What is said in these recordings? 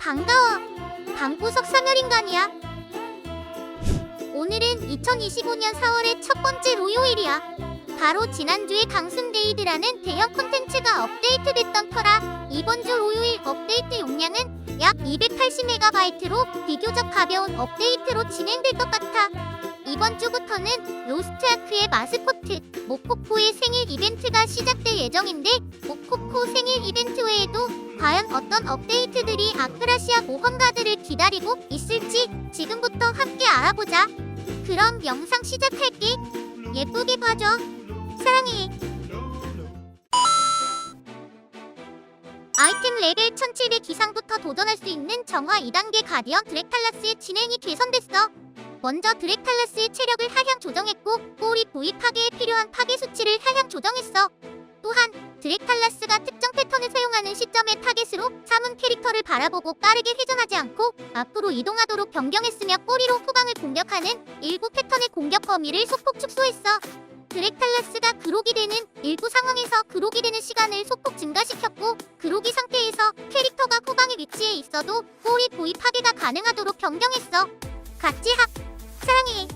반가워. 방구석 사멸인간이야. 오늘은 2025년 4월의 첫 번째 로요일이야. 바로 지난주에 강순데이드라는 대형 콘텐츠가 업데이트됐던 터라 이번 주 로요일 업데이트 용량은 약 280MB로 비교적 가벼운 업데이트로 진행될 것 같아. 이번 주부터는 로스트 아크의 마스코트 모코코의 생일 이벤트가 시작될 예정인데, 모코코 생일 이벤트 외에도 과연 어떤 업데이트들이 아크라시아 모험가들을 기다리고 있을지 지금부터 함께 알아보자. 그럼 영상 시작할게. 예쁘게 봐줘. 사랑해. 아이템 레벨 1700 이상부터 도전할 수 있는 정화 2단계 가디언 드랙탈라스의 진행이 개선됐어. 먼저 드랙탈라스의 체력을 하향 조정했고, 꼬리 부위 파괴에 필요한 파괴 수치를 하향 조정했어. 또한 드랙탈라스가 특정 패턴을 사용하는 시점의 타겟으로 삼은 캐릭터를 바라보고 빠르게 회전하지 않고 앞으로 이동하도록 변경했으며, 꼬리로 후방을 공격하는 일부 패턴의 공격 범위를 소폭 축소했어. 드랙탈라스가 그록이 되는 일부 상황에서 그록이 되는 시간을 소폭 증가시켰고, 그록이 상태에서 캐릭터가 후방에 위치해 있어도 꼬리 부위 파괴가 가능하도록 변경했어. 같이 사랑해.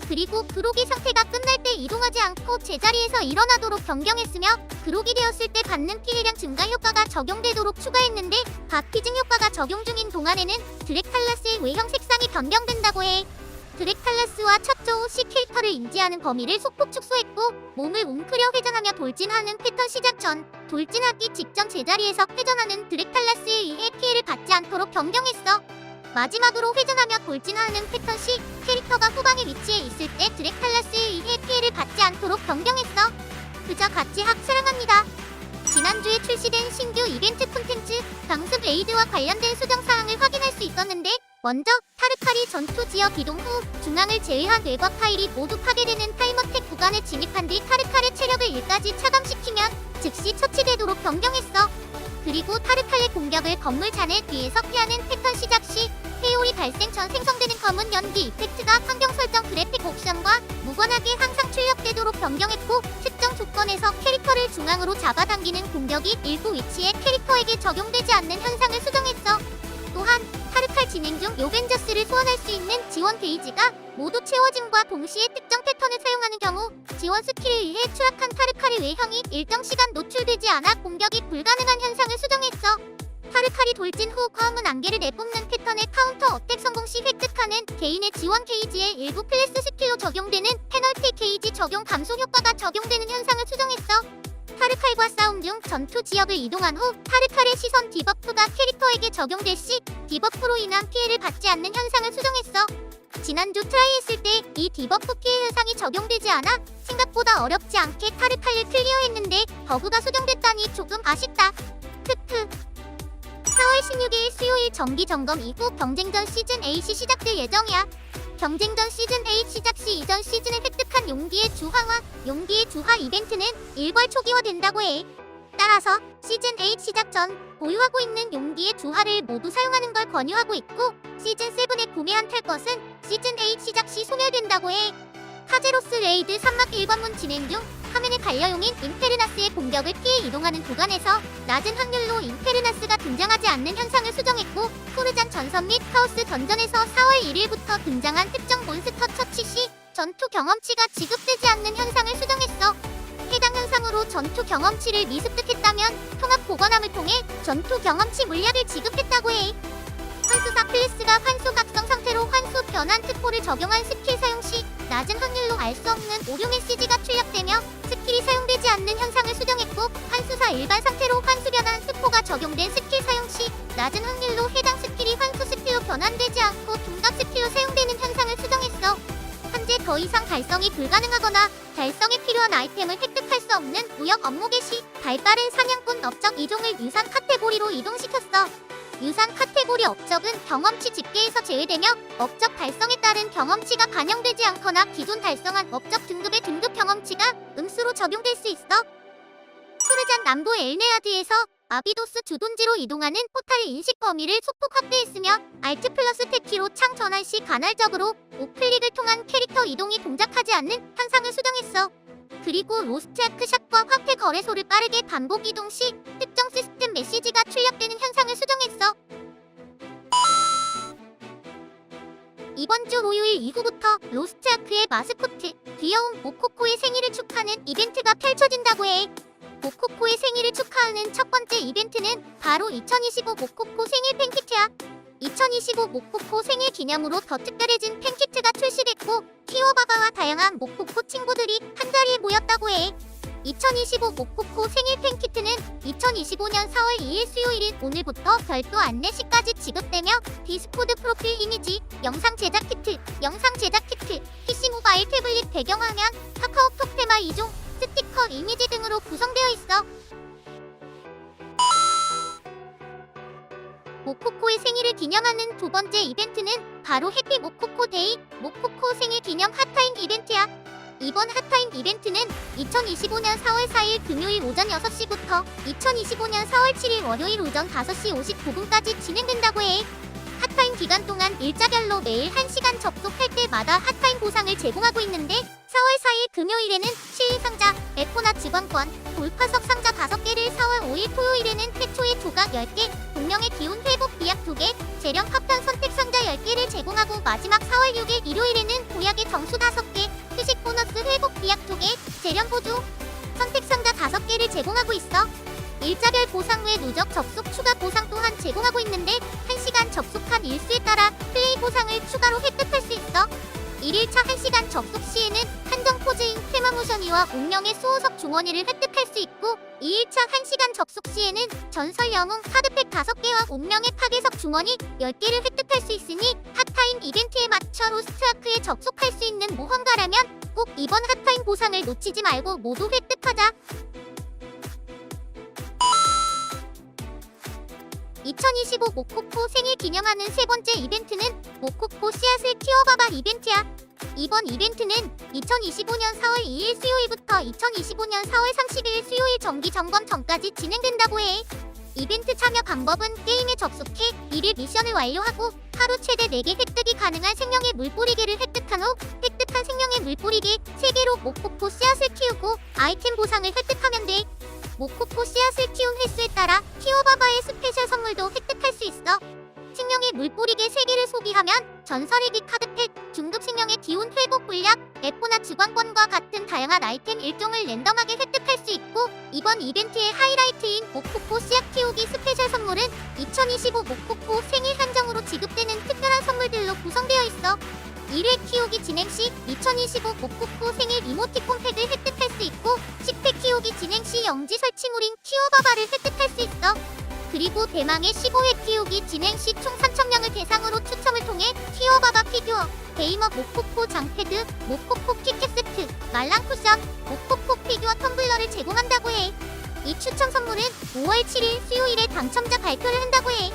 그리고 그록이 상태가 끝날 때 이동하지 않고 제자리에서 일어나도록 변경했으며, 그록이 되었을 때 받는 피해량 증가 효과가 적용되도록 추가했는데, 바피징 효과가 적용 중인 동안에는 드랙탈라스의 외형 색상이 변경된다고 해. 드랙탈라스와 첫조 시 캐릭터를 인지하는 범위를 소폭 축소했고, 몸을 웅크려 회전하며 돌진하는 패턴 시작 전, 돌진하기 직전 제자리에서 회전하는 드랙탈라스에 의해 피해를 받지 않도록 변경했어. 마지막으로 회전하며 돌진하는 패턴 시 캐릭터가 후방에 위치해 있을 때 드랙탈라스에 의해 피해를 받지 않도록 변경했어. 그저 같이 사랑합니다. 지난주에 출시된 신규 이벤트 콘텐츠 강습 레이드와 관련된 수정사항을 확인할 수 있었는데, 먼저 타르카리 전투 지역 이동 후 중앙을 제외한 외곽 타일이 모두 파괴되는 타임어택 구간에 진입한 뒤 타르칼의 체력을 1까지 차감시키면 즉시 처치되도록 변경했어. 그리고 타르칼의 공격을 건물 잔해 뒤에서 피하는 패턴 시작 시 회오리 발생 전 생성되는 검은 연기 이펙트가 환경 설정 그래픽 옵션과 무관하게 항상 출력되도록 변경했고, 특정 조건에서 캐릭터를 중앙으로 잡아당기는 공격이 일부 위치에 캐릭터에게 적용되지 않는 현상을 수정했어. 또한 타르칼 진행 중 요벤저스를 소환할 수 있는 지원 게이지가 모두 채워짐과 동시에 특정 패턴을 사용하는 경우 지원 스킬에 의해 추락한 타르칼의 외형이 일정 시간 노출되지 않아 공격이 불가능한 현상을 수정했어. 타르칼이 돌진 후 검은 안개를 내뿜는 패턴의 카운터 어택 성공 시 획득하는 개인의 지원 게이지의 일부 클래스 스킬로 적용되는 페널티 게이지 적용 감소 효과가 적용되는 현상을 수정했어. 타르칼과 싸움 중 전투 지역을 이동한 후 타르칼의 시선 디버프가 캐릭터에게 적용될 시 디버프로 인한 피해를 받지 않는 현상을 수정했어. 지난주 트라이했을 때 이 디버프 피해 현상이 적용되지 않아 생각보다 어렵지 않게 타르칼을 클리어했는데, 버그가 수정됐다니 조금 아쉽다. 크크. 4월 16일 수요일 정기 점검 이후 경쟁전 시즌 8이 시작될 예정이야. 경쟁전 시즌 8 시작 시 이전 시즌에 획득한 용기의 주화와 용기의 주화 이벤트는 일괄 초기화된다고 해. 따라서 시즌 8 시작 전 보유하고 있는 용기의 주화를 모두 사용하는 걸 권유하고 있고, 시즌 7에 구매한 탈 것은 시즌 8 시작 시 소멸된다고 해. 카제로스 레이드 3막 1관문 진행 중 화면의 반려용인 인페르나스의 공격을 피해 이동하는 구간에서 낮은 확률로 인페르나스가 등장하지 않는 현상을 수정했고, 코르잔 전선 및 카오스 던전에서 4월 1일부터 등장한 특정 몬스터 처치 시 전투 경험치가 지급되지 않는 현상을 수정했어. 해당 현상으로 전투 경험치를 미습득했다면 통합 보관함을 통해 전투 경험치 물약을 지급했다고 해. 환수사 클래스가 환수 각성 상태로 환수 변환 특포를 적용한 스킬 사용 시 낮은 확률로 알 수 없는 오류 메시지가 출력되며 스킬이 사용되지 않는 현상을 수정했고, 환수사 일반 상태로 환수 변환 특포가 적용된 스킬 사용 시 낮은 확률로 해당 스킬이 환수 스킬로 변환되지 않고 둔갑 스킬로 사용되는 현상을 수정했어. 현재 더 이상 달성이 불가능하거나 달성에 필요한 아이템을 획득할 수 없는 무역 업무 개시 발빠른 사냥꾼 업적 2종을 유산 카테고리로 이동시켰어. 유산 카테고리 업적은 경험치 집계에서 제외되며 업적 달성에 따른 경험치가 반영되지 않거나 기존 달성한 업적 등급의 등급 경험치가 음수로 적용될 수 있어. 코르잔 남부 엘네아드에서 아비도스 주둔지로 이동하는 포탈의 인식 범위를 소폭 확대했으며, 알트 플러스 탭키로 창 전환 시 간헐적으로 우클릭을 통한 캐릭터 이동이 동작하지 않는 현상을 수정했어. 그리고 로스트 아크 샷과 화폐 거래소를 빠르게 반복 이동 시 특정 시스템 메시지가 출력되는 현상을 수정했어. 이번 주 토요일 이후부터 로스트아크의 마스코트 귀여운 모코코의 생일을 축하하는 이벤트가 펼쳐진다고 해. 모코코의 생일을 축하하는 첫 번째 이벤트는 바로 2025 모코코 생일 팬키트야. 2025 모코코 생일 기념으로 더 특별해진 팬키트가 출시됐고 키워바바와 다양한 모코코 친구들이 한자리에 모였다고 해. 2025 모코코 생일 팬키트는 2025년 4월 2일 수요일인 오늘부터 별도 안내시까지 지급되며 디스코드 프로필 이미지, 영상 제작 키트, PC 모바일 태블릿 배경화면, 카카오톡 테마 2종, 스티커 이미지 등으로 구성되어 있어. 모코코의 생일을 기념하는 두 번째 이벤트는 바로 해피 모코코 데이, 모코코 생일 기념 핫타임 이벤트야. 이번 핫타임 이벤트는 2025년 4월 4일 금요일 오전 6시부터 2025년 4월 7일 월요일 오전 5시 59분까지 진행된다고 해. 핫타임 기간 동안 일자별로 매일 1시간 접속할 때마다 핫타임 보상을 제공하고 있는데 4월 4일 금요일에는 실리상자, 에코나 직원권, 돌파석 상자 5개를 4월 5일 토요일에는 태초의 조각 10개, 공명의 기운 회복 비약 2개, 재령 파편 선택 상자 10개를 제공하고 마지막 4월 6일 일요일에는 보약의 정수 5개, 휴식 보너스 회복 비약 2개, 재령 보조, 선택 상자 5개를 제공하고 있어. 일자별 보상 외 누적 접속 추가 보상 또한 제공하고 있는데 1시간 접속한 일수에 따라 플레이 보상을 추가로 획득할 수 있어. 1일차 1시간 접속 시에는 한정 포즈인 테마모션이와 운명의 수호석 주머니를 획득할 수 있고 2일차 1시간 접속 시에는 전설 영웅 카드팩 5개와 운명의 파괴석 주머니 10개를 획득할 수 있으니 핫타임 이벤트에 맞춰 로스트아크에 접속할 수 있는 모험가라면 꼭 이번 핫타임 보상을 놓치지 말고 모두 획득하자. 2025 모코코 생일 기념하는 세 번째 이벤트는 모코코 씨앗을 키워봐봐 이벤트야. 이번 이벤트는 2025년 4월 2일 수요일부터 2025년 4월 30일 수요일 정기 점검 전까지 진행된다고 해. 이벤트 참여 방법은 게임에 접속해 1일 미션을 완료하고 하루 최대 4개 획득이 가능한 생명의 물뿌리개를 획득한 후 획득한 생명의 물뿌리개 3개로 모코코 씨앗을 키우고 아이템 보상을 획득하면 돼. 모코코 씨앗을 키운 횟수에 따라 키워바바의 스페셜 선물도 획득할 수 있어. 생명의 물뿌리개 3개를 소비하면 전설의 기 카드팩, 중급 생명의 기운 회복 불약, 에포나 주관권과 같은 다양한 아이템 1종을 랜덤하게 획득할 수 있고 이번 이벤트의 하이라이트인 모코코 씨앗 키우기 스페셜 선물은 2025 모코코 생일 한정으로 지급되는 특별한 선물들로 구성되어 있어. 1회 키우기 진행 시 2025 모코코 생일 이모티콘 팩을 획득할 수 있고 10회 키우기 진행 시 영지 설치물인 키워바바를 획득할 수 있어. 그리고 대망의 15회 키우기 진행 시 총 3,000명을 대상으로 추첨을 통해 키워바바 피규어, 베이머 모코코 장패드, 모코코 키캡 세트, 말랑 쿠션, 모코코 피규어 텀블러를 제공한다고 해. 이 추첨 선물은 5월 7일 수요일에 당첨자 발표를 한다고 해.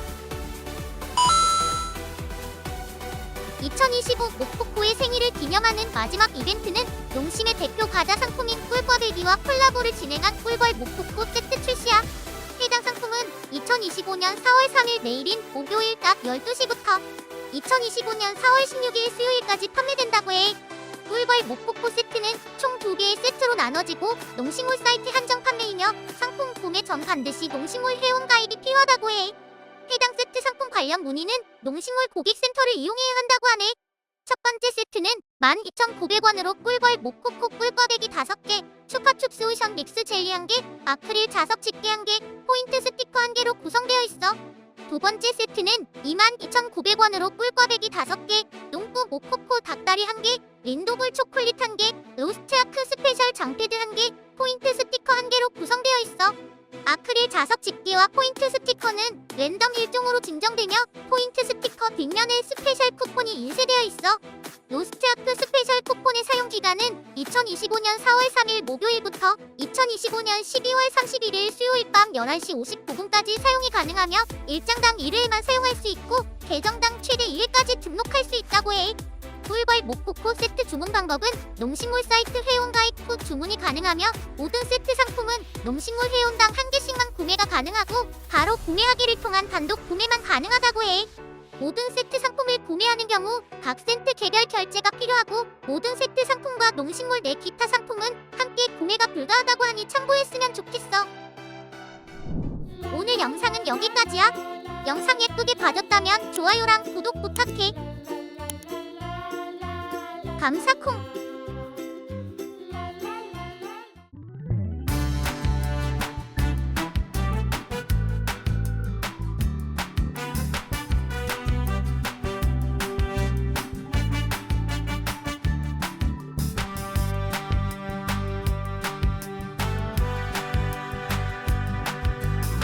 2025 모코코의 생일을 기념하는 마지막 이벤트는 농심의 대표 과자 상품인 꿀벌베기와 콜라보를 진행한 꿀벌 모코코 세트 출시야. 해당 상품은 2025년 4월 3일 내일인 목요일 낮 12시부터 2025년 4월 16일 수요일까지 판매된다고 해. 꿀벌 모코코 세트는 총 2개의 세트로 나눠지고 농심몰 사이트 한정 판매이며 상품 구매 전 반드시 농심몰 회원 가입이 필요하다고 해. 해당 세트 상품 관련 문의는 농심몰 고객센터를 이용해야 한다고 하네. 첫 번째 세트는 12,900원으로 꿀벌 모코코 꿀벌베기 5개, 추파춥스 오션 믹스 젤리 1개, 아크릴 자석 집게 1개, 포인트 스티커 1개로 구성되어 있어. 두 번째 세트는 22,900원으로 꿀벌베기 5개, 농부 모코코 닭다리 1개, 린도볼 초콜릿 1개, 로스트아크 스페셜 장패드 1개, 포인트 스티커 1개로 구성되어 있어. 아크릴 자석 집게와 포인트 스티커는 랜덤 1종으로 증정되며 포인트 스티커 뒷면에 스페셜 쿠폰이 인쇄되어 있어. 로스트아크 스페셜 쿠폰의 사용 기간은 2025년 4월 3일 목요일부터 2025년 12월 31일 수요일 밤 11시 59분까지 사용이 가능하며 일장당 1회만 사용할 수 있고 계정당 최대 2회까지 등록할 수 있다고 해. 꿀벌 모코코 세트 주문 방법은 농심몰 사이트 회원 가입 후 주문이 가능하며 모든 세트 상품은 농심몰 회원당 1개씩만 구매가 가능하고 바로 구매하기를 통한 단독 구매만 가능하다고 해. 모든 세트 상품을 구매하는 경우 각 세트 개별 결제가 필요하고 모든 세트 상품과 농심몰 내 기타 상품은 함께 구매가 불가하다고 하니 참고했으면 좋겠어. 오늘 영상은 여기까지야. 영상 예쁘게 봐줬다면 좋아요랑 구독 부탁해. 감사콩.